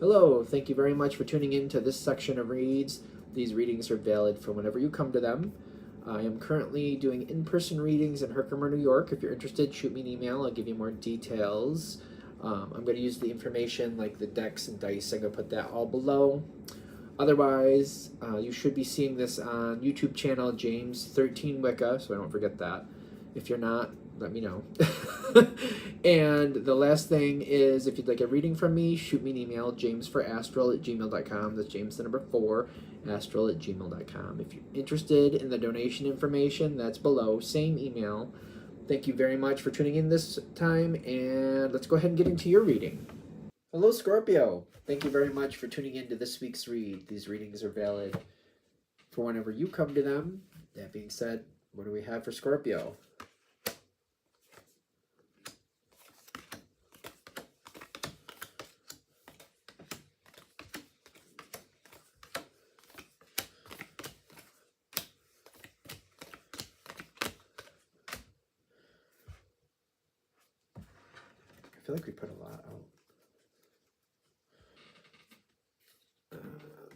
Hello, thank you very much for tuning in to this section of reads. These readings are valid for whenever you come to them. I am currently doing in-person readings in Herkimer, New York. If you're interested, shoot me an email. I'll give you more details. I'm going to use the information like the decks and dice. I'm going to put that all below. Otherwise, you should be seeing this on YouTube channel James13 Wicca, so I don't forget that. If you're not, let me know. And the last thing is, if you'd like a reading from me, shoot me an email, jamesforastral@gmail.com. That's James the number 4, astral@gmail.com. If you're interested in the donation information, that's below, same email. Thank you very much for tuning in this time, and let's go ahead and get into your reading. Hello, Scorpio. Thank you very much for tuning in to this week's read. These readings are valid for whenever you come to them. That being said, what do we have for Scorpio? I feel like we put a lot out.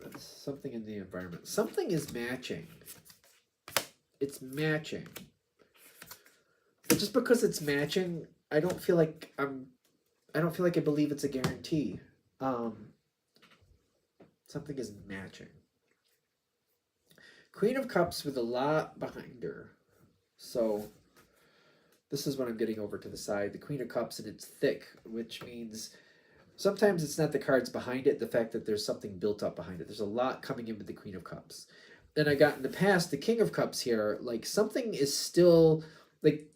That's something in the environment. Something is matching. It's matching. But just because it's matching, I don't feel like I believe it's a guarantee. Something is matching. Queen of Cups with a lot behind her. So this is what I'm getting over to the side. The Queen of Cups, and it's thick, which means sometimes it's not the cards behind it, the fact that there's something built up behind it. There's a lot coming in with the Queen of Cups. And I got in the past the King of Cups here, like something is still, like,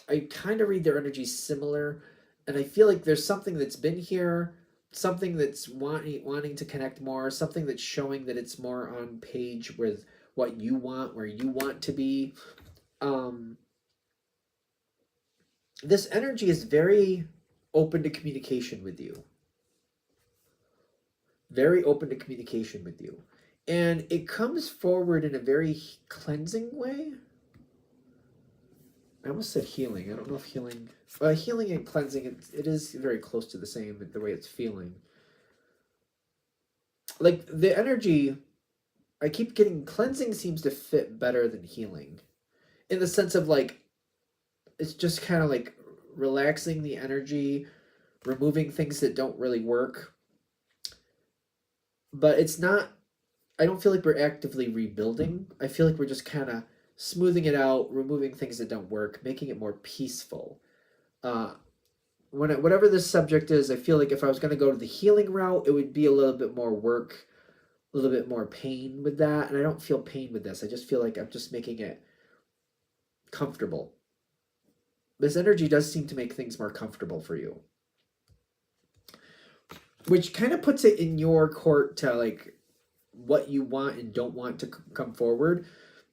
I kind of read their energy similar, and I feel like there's something that's been here, something that's wanting to connect more, something that's showing that it's more on page with what you want, where you want to be. This energy is very open to communication with you. Very open to communication with you. And it comes forward in a very cleansing way. I almost said healing. I don't know if healing... healing and cleansing, it is very close to the same, the way it's feeling. Like, the energy... I keep getting... Cleansing seems to fit better than healing. In the sense of, like... It's just kind of like relaxing the energy, removing things that don't really work. But it's not... I don't feel like we're actively rebuilding. I feel like we're just kind of smoothing it out, removing things that don't work, making it more peaceful. Whatever this subject is, I feel like if I was going to go to the healing route, it would be a little bit more work, a little bit more pain with that. And I don't feel pain with this. I just feel like I'm just making it comfortable. This energy does seem to make things more comfortable for you. Which kind of puts it in your court to, like, what you want and don't want to come forward.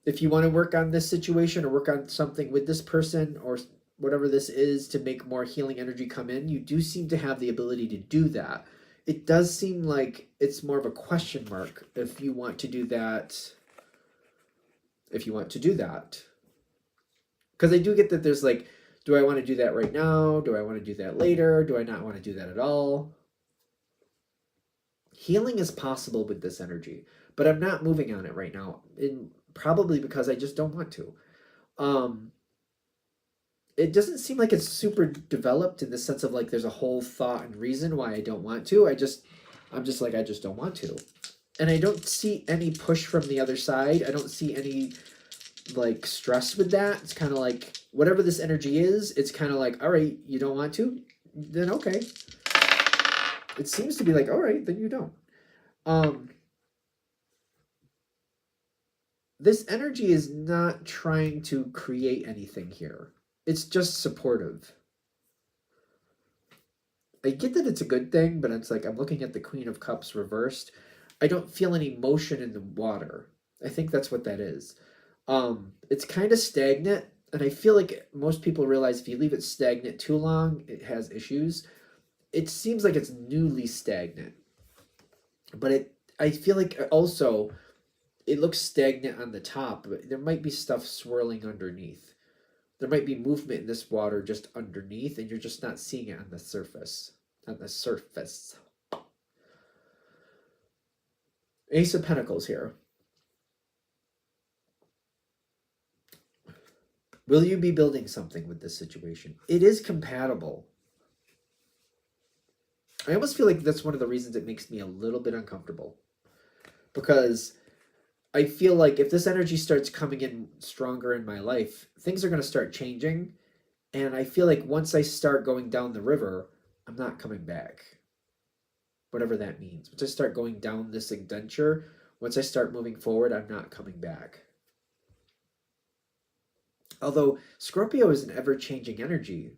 If you want to work on this situation or work on something with this person or whatever this is to make more healing energy come in, you do seem to have the ability to do that. It does seem like it's more of a question mark if you want to do that. If you want to do that. Because I do get that there's like, do I want to do that right now? Do I want to do that later? Do I not want to do that at all? Healing is possible with this energy, but I'm not moving on it right now. Probably because I just don't want to. It doesn't seem like it's super developed in the sense of like there's a whole thought and reason why I don't want to. I'm just like, I just don't want to. And I don't see any push from the other side. I don't see any like stress with that. It's kind of like whatever this energy is, it's kind of like, all right, you don't want to? Then okay. It seems to be like, all right, then you don't. This energy is not trying to create anything here. It's just supportive. I get that it's a good thing, but it's like I'm looking at the Queen of Cups reversed. I don't feel any motion in the water. I think that's what that is. It's kind of stagnant, and I feel like most people realize if you leave it stagnant too long, it has issues. It seems like it's newly stagnant. But I feel like also it looks stagnant on the top, but there might be stuff swirling underneath. There might be movement in this water just underneath, and you're just not seeing it on the surface. On the surface. Ace of Pentacles here. Will you be building something with this situation? It is compatible. I almost feel like that's one of the reasons it makes me a little bit uncomfortable. Because I feel like if this energy starts coming in stronger in my life, things are going to start changing. And I feel like once I start going down the river, I'm not coming back. Whatever that means. Once I start going down this adventure, once I start moving forward, I'm not coming back. Although Scorpio is an ever-changing energy.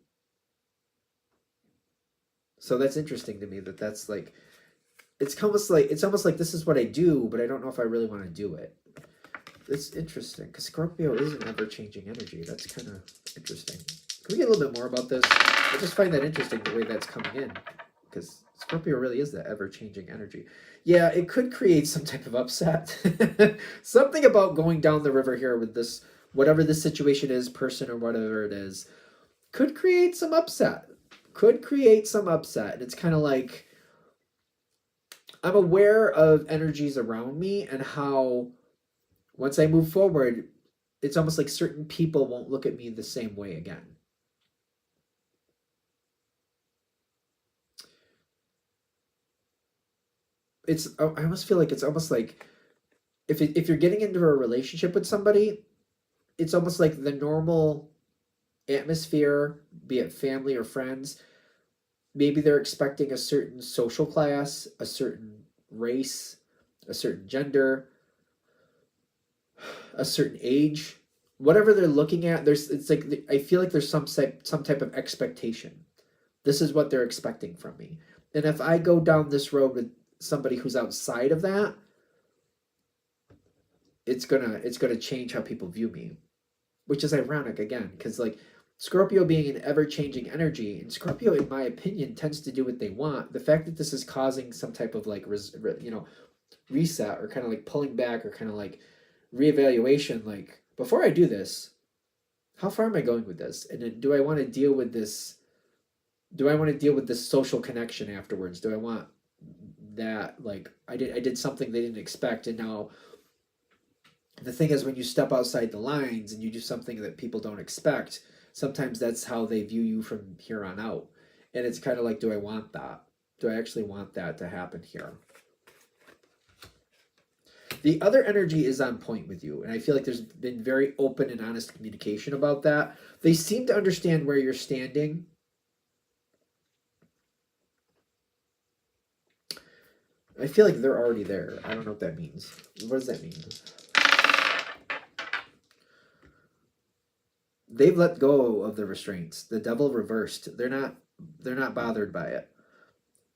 So that's interesting to me that's like, it's almost like this is what I do, but I don't know if I really want to do it. It's interesting because Scorpio is an ever-changing energy. That's kind of interesting. Can we get a little bit more about this? I just find that interesting the way that's coming in, because Scorpio really is that ever-changing energy. Yeah, it could create some type of upset. Something about going down the river here with this, whatever the situation is, person or whatever it is, could create some upset. Could create some upset. And it's kind of like, I'm aware of energies around me and how once I move forward, it's almost like certain people won't look at me the same way again. I almost feel like it's almost like if you're getting into a relationship with somebody, it's almost like the normal atmosphere, be it family or friends, maybe they're expecting a certain social class, a certain race, a certain gender, a certain age, whatever they're looking at. It's like I feel like there's some type of expectation. This is what they're expecting from me. And if I go down this road with somebody who's outside of that, it's gonna change how people view me, which is ironic again, because like Scorpio being an ever-changing energy, and Scorpio, in my opinion, tends to do what they want. The fact that this is causing some type of like reset, or kind of like pulling back, or kind of like reevaluation, like before I do this, how far am I going with this? And then do I want to deal with this? Do I want to deal with this social connection afterwards? Do I want that, like I did something they didn't expect, and now the thing is, when you step outside the lines and you do something that people don't expect, sometimes that's how they view you from here on out. And it's kind of like, do I want that? Do I actually want that to happen here? The other energy is on point with you, and I feel like there's been very open and honest communication about that. They seem to understand where you're standing. I feel like they're already there. I don't know what that means. What does that mean? They've let go of the restraints. The devil reversed. They're not bothered by it.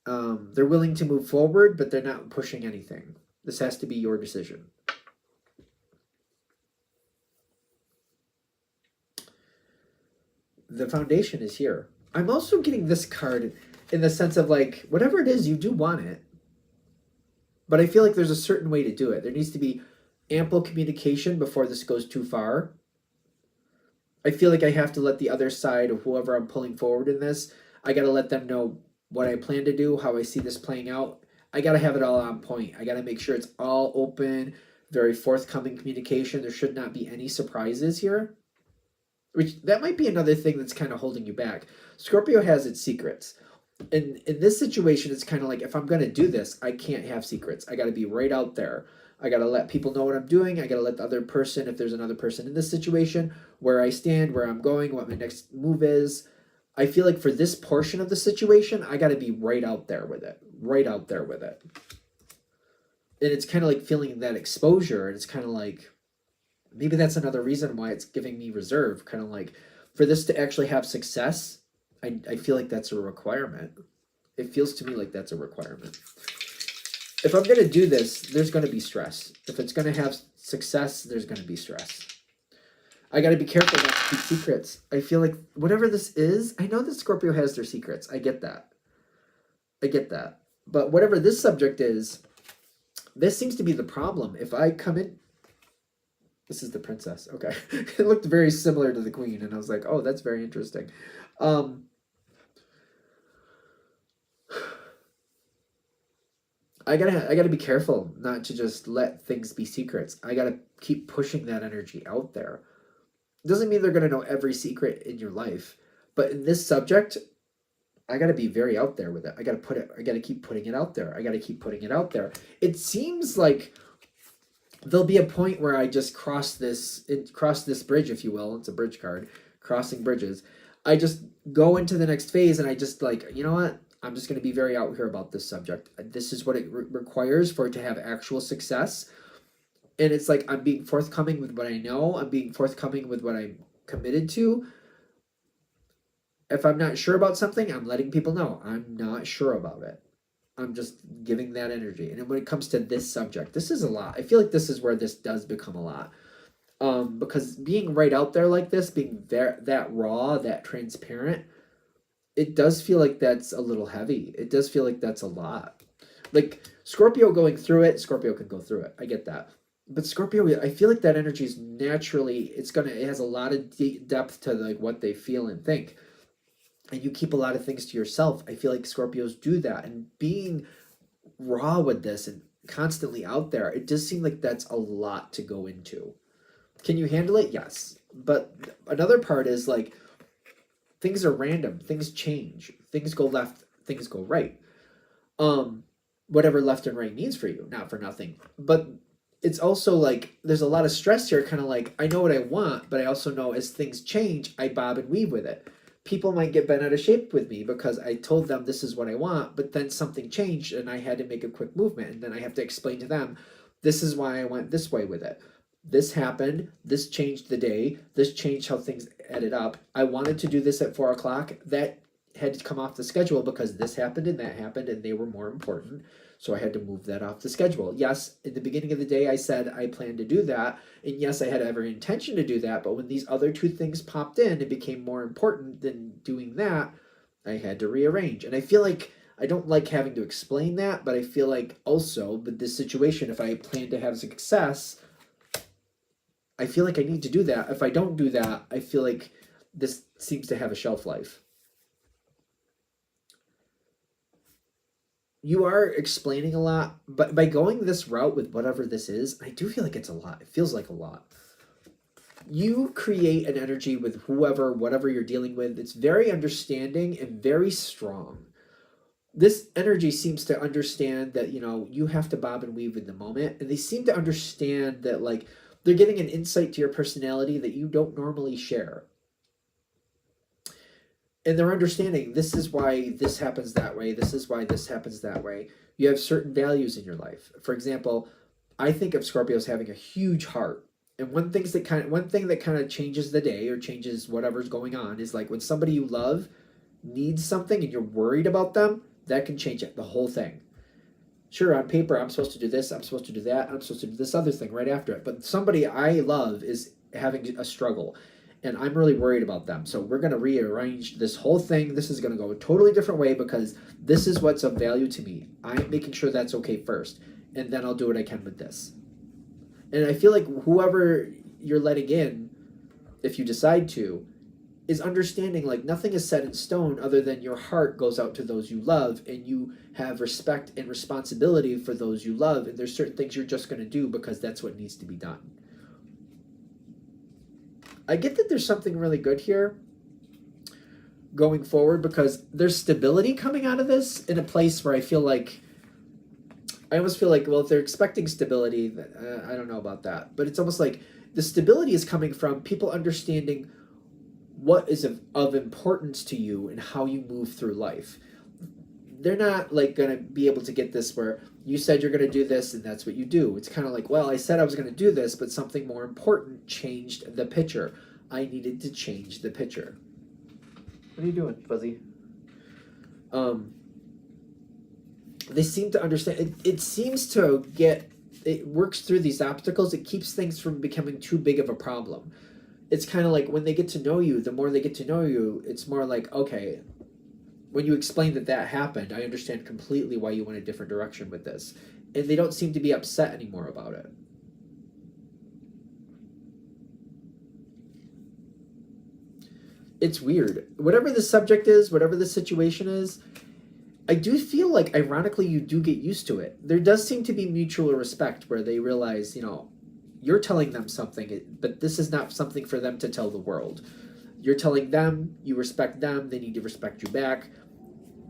They're willing to move forward, but they're not pushing anything. This has to be your decision. The foundation is here. I'm also getting this card in the sense of like, whatever it is, you do want it. But I feel like there's a certain way to do it. There needs to be ample communication before this goes too far. I feel like I have to let the other side of whoever I'm pulling forward in this, I got to let them know what I plan to do, how I see this playing out. I got to have it all on point. I got to make sure it's all open, very forthcoming communication. There should not be any surprises here. Which, that might be another thing that's kind of holding you back. Scorpio has its secrets. In this situation, it's kind of like, if I'm going to do this, I can't have secrets. I got to be right out there. I got to let people know what I'm doing. I got to let the other person, if there's another person in this situation, where I stand, where I'm going, what my next move is. I feel like for this portion of the situation, I got to be right out there with it. Right out there with it. And it's kind of like feeling that exposure. And it's kind of like, maybe that's another reason why it's giving me reserve. Kind of like, for this to actually have success, I feel like that's a requirement. It feels to me like that's a requirement. If I'm going to do this, there's going to be stress. If it's going to have success, there's going to be stress. I got to be careful not to keep secrets. I feel like whatever this is, I know that Scorpio has their secrets. I get that. I get that. But whatever this subject is, this seems to be the problem. If I come in... This is the princess. Okay. It looked very similar to the queen, and I was like, oh, that's very interesting. I gotta be careful not to just let things be secrets. I gotta keep pushing that energy out there. Doesn't mean they're gonna know every secret in your life, but in this subject, I gotta be very out there with it. I gotta keep putting it out there. I gotta keep putting it out there. It seems like there'll be a point where I just cross this bridge, if you will. It's a bridge card, crossing bridges. I just go into the next phase, and I just like, you know what? I'm just going to be very out here about this subject. This is what it requires for it to have actual success. And it's like I'm being forthcoming with what I know. I'm being forthcoming with what I'm committed to. If I'm not sure about something, I'm letting people know I'm not sure about it. I'm just giving that energy. And when it comes to this subject, this is a lot. I feel like this is where this does become a lot. Because being right out there like this, being that raw, that transparent, it does feel like that's a little heavy. It does feel like that's a lot. Like Scorpio going through it, Scorpio can go through it. I get that. But Scorpio, I feel like that energy is naturally, it has a lot of depth to like what they feel and think. And you keep a lot of things to yourself. I feel like Scorpios do that. And being raw with this and constantly out there, it does seem like that's a lot to go into. Can you handle it? Yes. But another part is like, things are random. Things change. Things go left. Things go right. Whatever left and right means for you, not for nothing. But it's also like there's a lot of stress here. Kind of like I know what I want, but I also know as things change, I bob and weave with it. People might get bent out of shape with me because I told them this is what I want, but then something changed and I had to make a quick movement, and then I have to explain to them this is why I went this way with it. This happened, this changed the day, this changed how things added up. I wanted to do this at 4 o'clock. That had to come off the schedule because this happened and that happened and they were more important. So I had to move that off the schedule. Yes, in the beginning of the day, I said I planned to do that. And yes, I had every intention to do that. But when these other two things popped in, it became more important than doing that. I had to rearrange. And I feel like I don't like having to explain that, but I feel like also with this situation, if I plan to have success, I feel like I need to do that. If I don't do that, I feel like this seems to have a shelf life. You are explaining a lot, but by going this route with whatever this is, I do feel like it's a lot. It feels like a lot. You create an energy with whoever, whatever you're dealing with. It's very understanding and very strong. This energy seems to understand that, you have to bob and weave in the moment. And they seem to understand that, like, they're getting an insight to your personality that you don't normally share. And they're understanding this is why this happens that way. This is why this happens that way. You have certain values in your life. For example, I think of Scorpios having a huge heart. And one thing that kind of changes the day or changes whatever's going on is like when somebody you love needs something and you're worried about them, that can change it, the whole thing. Sure, on paper, I'm supposed to do this, I'm supposed to do that, I'm supposed to do this other thing right after it. But somebody I love is having a struggle, and I'm really worried about them. So we're going to rearrange this whole thing. This is going to go a totally different way because this is what's of value to me. I'm making sure that's okay first, and then I'll do what I can with this. And I feel like whoever you're letting in, if you decide to, is understanding like nothing is set in stone other than your heart goes out to those you love, and you have respect and responsibility for those you love, and there's certain things you're just going to do because that's what needs to be done. I get that there's something really good here going forward because there's stability coming out of this in a place where I almost feel like, well, if they're expecting stability, I don't know about that. But it's almost like the stability is coming from people understanding what is of importance to you and how you move through life. They're not like going to be able to get this where you said you're going to do this and that's what you do. It's kind of like, well, I said I was going to do this, but something more important changed the picture. I needed to change the picture. What are you doing, Fuzzy? They seem to understand. It seems to it works through these obstacles. It keeps things from becoming too big of a problem. It's kind of like when they get to know you, the more they get to know you, it's more like, okay, when you explain that happened, I understand completely why you went a different direction with this. And they don't seem to be upset anymore about it. It's weird. Whatever the subject is, whatever the situation is, I do feel like, ironically, you do get used to it. There does seem to be mutual respect where they realize, you know, you're telling them something, but this is not something for them to tell the world. You're telling them, you respect them, they need to respect you back.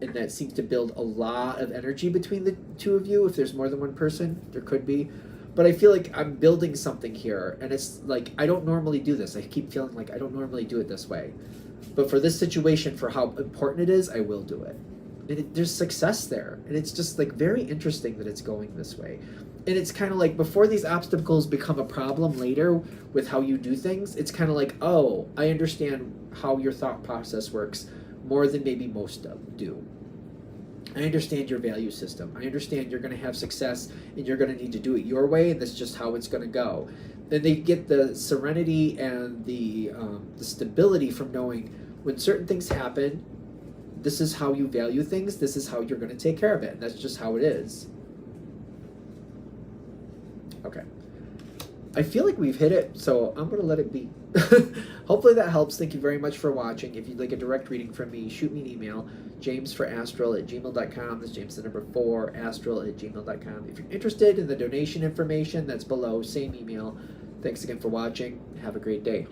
And that seems to build a lot of energy between the two of you. If there's more than one person, there could be. But I feel like I'm building something here, and it's like, I don't normally do this. I keep feeling like I don't normally do it this way. But for this situation, for how important it is, I will do it. And there's success there. And it's just like very interesting that it's going this way. And it's kind of like, before these obstacles become a problem later with how you do things, it's kind of like, oh, I understand how your thought process works more than maybe most do. I understand your value system. I understand you're going to have success and you're going to need to do it your way, and that's just how it's going to go. Then they get the serenity and the stability from knowing when certain things happen, this is how you value things, this is how you're going to take care of it, and that's just how it is. Okay. I feel like we've hit it, so I'm going to let it be. Hopefully that helps. Thank you very much for watching. If you'd like a direct reading from me, shoot me an email, jamesforastral@gmail.com. That's James the number 4, astral@gmail.com. If you're interested in the donation information, that's below, same email. Thanks again for watching. Have a great day.